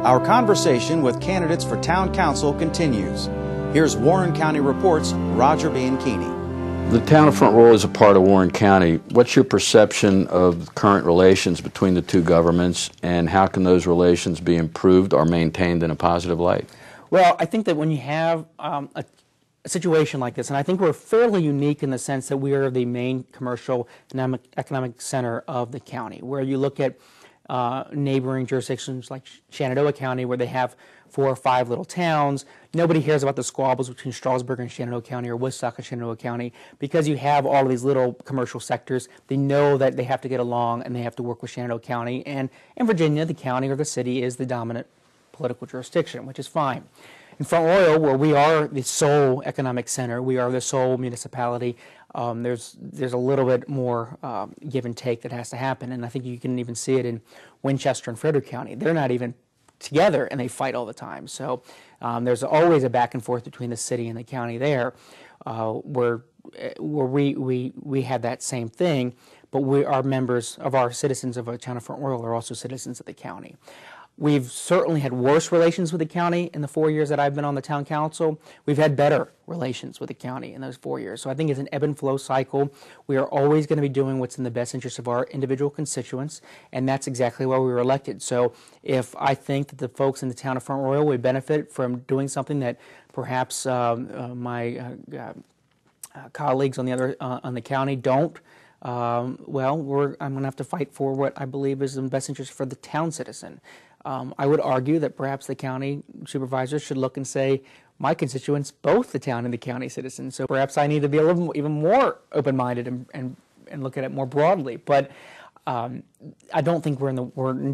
Our conversation with candidates for town council continues. Here's Warren County Report's Roger Bianchini. The town of Front Royal is a part of Warren County. What's your perception of current relations between the two governments, and how can those relations be improved or maintained in a positive light? Well, I think that when you have a situation like this, and I think we're fairly unique in the sense that we are the main commercial and economic center of the county, where you look at neighboring jurisdictions like Shenandoah County, where they have 4 or 5 little towns. Nobody hears about the squabbles between Strasburg and Shenandoah County or Woodstock and Shenandoah County, because you have all of these little commercial sectors. They know that they have to get along and they have to work with Shenandoah County. And in Virginia, the county or the city is the dominant political jurisdiction, which is fine. In Front Royal, where we are the sole economic center, we are the sole municipality, there's a little bit more give and take that has to happen, and I think you can even see it in Winchester and Frederick County. They're not even together, and they fight all the time. So there's always a back and forth between the city and the county there, where we have that same thing, but we are members of our citizens of the town of Front Royal are also citizens of the county. We've certainly had worse relations with the county in the 4 years that I've been on the town council. We've had better relations with the county in those 4 years. So I think it's an ebb and flow cycle. We are always going to be doing what's in the best interest of our individual constituents, and that's exactly why we were elected. So if I think that the folks in the town of Front Royal would benefit from doing something that perhaps my colleagues on the county don't, well, I'm going to have to fight for what I believe is in the best interest for the town citizen. I would argue that perhaps the county supervisors should look and say, my constituents, both the town and the county citizens, so perhaps I need to be a little even more open-minded and look at it more broadly. But I don't think we're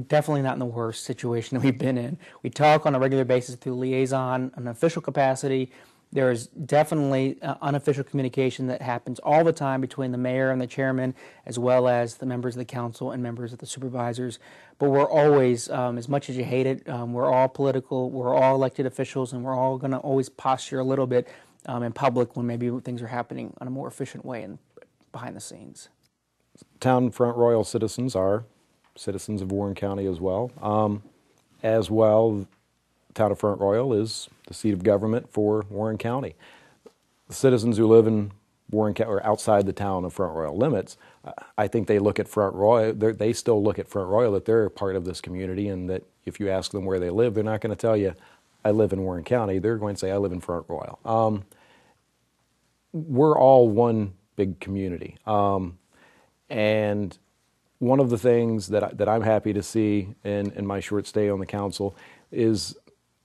definitely not in the worst situation that we've been in. We talk on a regular basis through liaison, an official capacity. There is definitely unofficial communication that happens all the time between the mayor and the chairman, as well as the members of the council and members of the supervisors. But we're always, as much as you hate it, we're all political, we're all elected officials, and we're all going to always posture a little bit in public when maybe things are happening on a more efficient way and behind the scenes. Town Front Royal citizens are citizens of Warren County as well. The town of Front Royal is the seat of government for Warren County. The citizens who live in Warren County or outside the town of Front Royal limits, I think they look at Front Royal. They still look at Front Royal that they're a part of this community, and that if you ask them where they live, they're not going to tell you, "I live in Warren County." They're going to say, "I live in Front Royal." We're all one big community, and one of the things that I'm happy to see in my short stay on the council is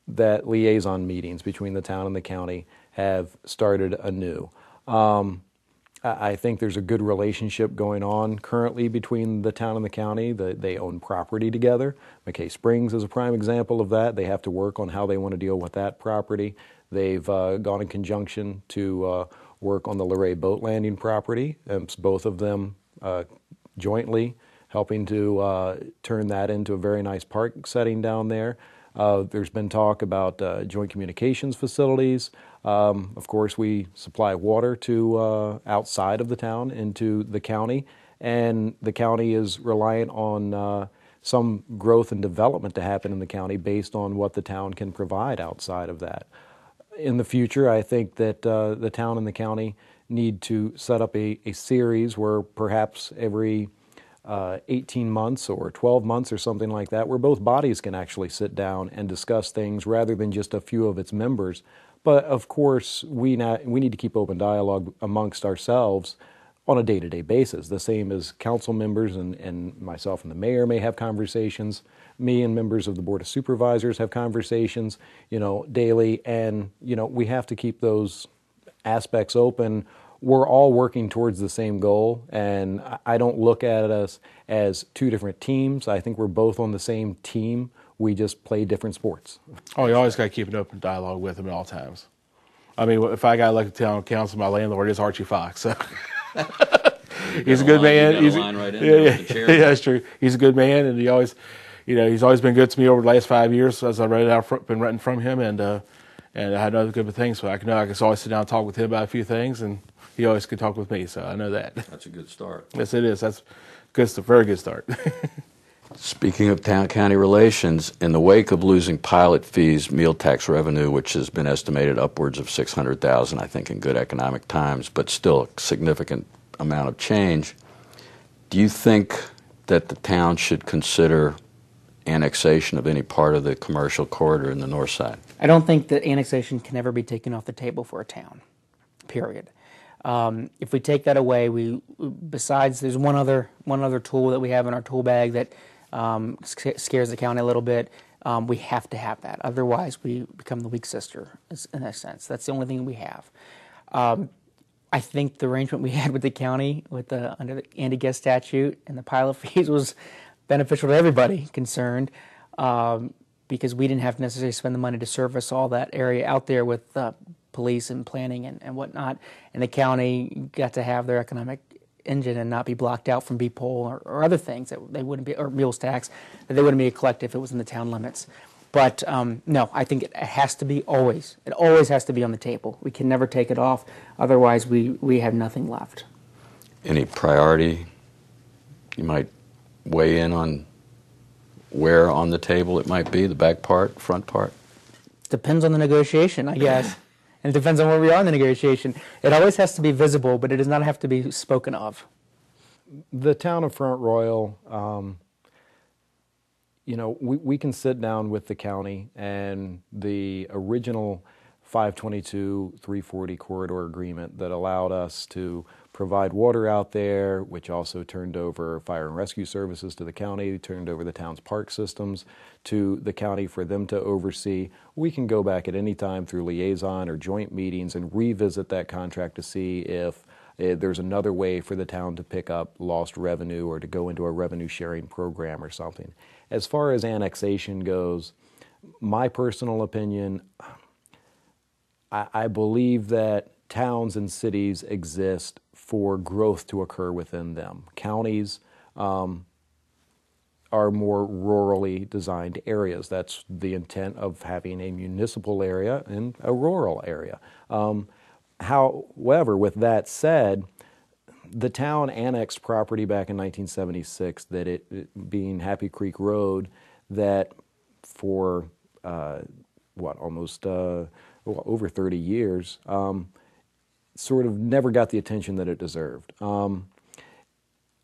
that liaison meetings between the town and the county have started anew. I think there's a good relationship going on currently between the town and the county. They own property together. McKay Springs is a prime example of that. They have to work on how they want to deal with that property. They've gone in conjunction to work on the Luray boat landing property. It's both of them jointly helping to turn that into a very nice park setting down there. There's been talk about joint communications facilities. Of course, we supply water to outside of the town into the county, and the county is reliant on some growth and development to happen in the county based on what the town can provide outside of that. In the future, I think that the town and the county need to set up a series where perhaps every 18 months or 12 months or something like that, where both bodies can actually sit down and discuss things rather than just a few of its members. But of course, we need to keep open dialogue amongst ourselves on a day-to-day basis. The same as council members and myself and the mayor may have conversations. Me and members of the Board of Supervisors have conversations, daily, and, we have to keep those aspects open. We're all working towards the same goal, and I don't look at us as two different teams. I think we're both on the same team. We just play different sports. Oh, you always got to keep an open dialogue with them at all times. I mean, if I got elected town council, my landlord is Archie Fox. So. He's a good man. Yeah, that's true. He's a good man, and he's always been good to me over the last 5 years as I been renting from him, and I had other good things. So I can always sit down and talk with him about a few things, and he always could talk with me. So I know that. That's a good start. Yes, it is. That's good. Very good start. Speaking of town-county relations, in the wake of losing pilot fees, meal tax revenue, which has been estimated upwards of $600,000, I think, in good economic times, but still a significant amount of change, do you think that the town should consider annexation of any part of the commercial corridor in the north side? I don't think that annexation can ever be taken off the table for a town, period. If we take that away, besides there's one other tool that we have in our tool bag that scares the county a little bit. We have to have that. Otherwise, we become the weak sister in a sense. That's the only thing we have. I think the arrangement we had with the county under the anti-guest statute and the pilot fees was beneficial to everybody concerned because we didn't have to necessarily spend the money to service all that area out there with police and planning and whatnot. And the county got to have their economic engine and not be blocked out from B-poll or other things that they wouldn't be, or meals tax, that they wouldn't be collected if it was in the town limits. But no, I think it has to be it always has to be on the table. We can never take it off, otherwise we have nothing left. Any priority you might weigh in on where on the table it might be, the back part, front part? Depends on the negotiation, I guess. And it depends on where we are in the negotiation. It always has to be visible, but it does not have to be spoken of. The town of Front Royal, we can sit down with the county, and the original 522-340 corridor agreement that allowed us to provide water out there, which also turned over fire and rescue services to the county, turned over the town's park systems to the county for them to oversee. We can go back at any time through liaison or joint meetings and revisit that contract to see if there's another way for the town to pick up lost revenue or to go into a revenue sharing program or something. As far as annexation goes, my personal opinion, I believe that towns and cities exist for growth to occur within them. Counties are more rurally designed areas. That's the intent of having a municipal area and a rural area. However, with that said, the town annexed property back in 1976, that it being Happy Creek Road, that for almost over 30 years, sort of never got the attention that it deserved. And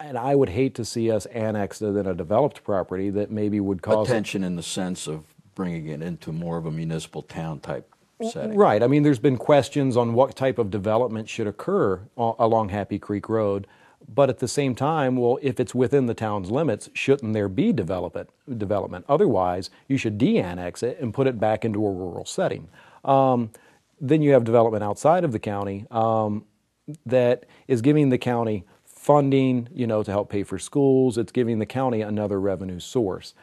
I would hate to see us annex in a developed property that maybe would cause attention in the sense of bringing it into more of a municipal town type setting. Right. I mean, there's been questions on what type of development should occur along Happy Creek Road. But at the same time, well, if it's within the town's limits, shouldn't there be development? Otherwise, you should de-annex it and put it back into a rural setting. Then you have development outside of the county that is giving the county funding, to help pay for schools. It's giving the county another revenue source.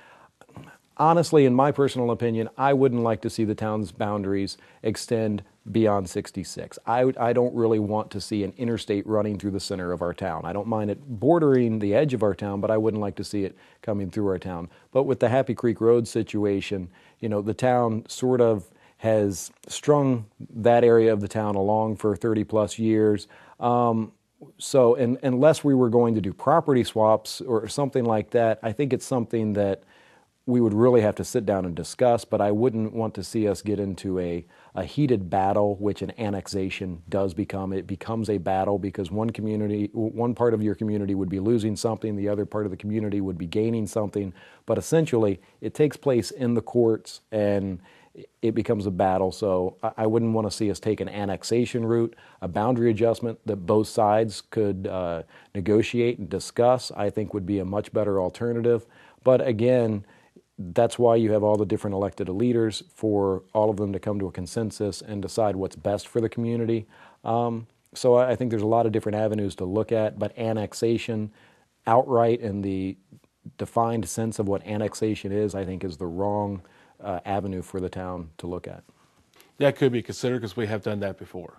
Honestly, in my personal opinion, I wouldn't like to see the town's boundaries extend beyond 66. I don't really want to see an interstate running through the center of our town. I don't mind it bordering the edge of our town, but I wouldn't like to see it coming through our town. But with the Happy Creek Road situation, the town sort of has strung that area of the town along for 30 plus years. So unless we were going to do property swaps or something like that, I think it's something that we would really have to sit down and discuss, but I wouldn't want to see us get into a heated battle, which an annexation does become. It becomes a battle because one part of your community would be losing something, the other part of the community would be gaining something, but essentially it takes place in the courts and it becomes a battle. So I wouldn't want to see us take an annexation route, a boundary adjustment that both sides could negotiate and discuss, I think would be a much better alternative. But again, that's why you have all the different elected leaders, for all of them to come to a consensus and decide what's best for the community. So I think there's a lot of different avenues to look at, but annexation outright in the defined sense of what annexation is, I think is the wrong avenue for the town to look at. That could be considered because we have done that before.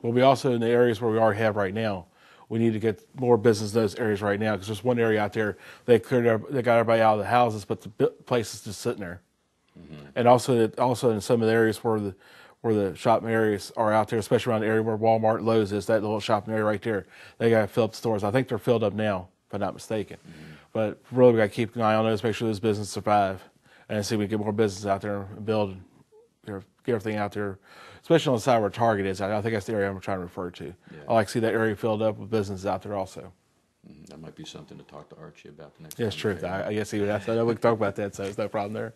But we also, in the areas where we already have right now, we need to get more business in those areas right now because there's one area out there they got everybody out of the houses, but the place is just sitting there. Mm-hmm. And also in some of the areas where the shopping areas are out there, especially around the area where Walmart, Lowe's is, that little shopping area right there, they got to fill up the stores. I think they're filled up now, if I'm not mistaken. Mm-hmm. But really, we got to keep an eye on those, make sure those businesses survive, and see if we can get more business out there and build, get everything out there, especially on the side where Target is. I think that's the area I'm trying to refer to. Yeah. I like to see that area filled up with businesses out there also. That might be something to talk to Archie about the next Yes, time. true. I guess he would ask that. We can talk about that, so there's no problem there.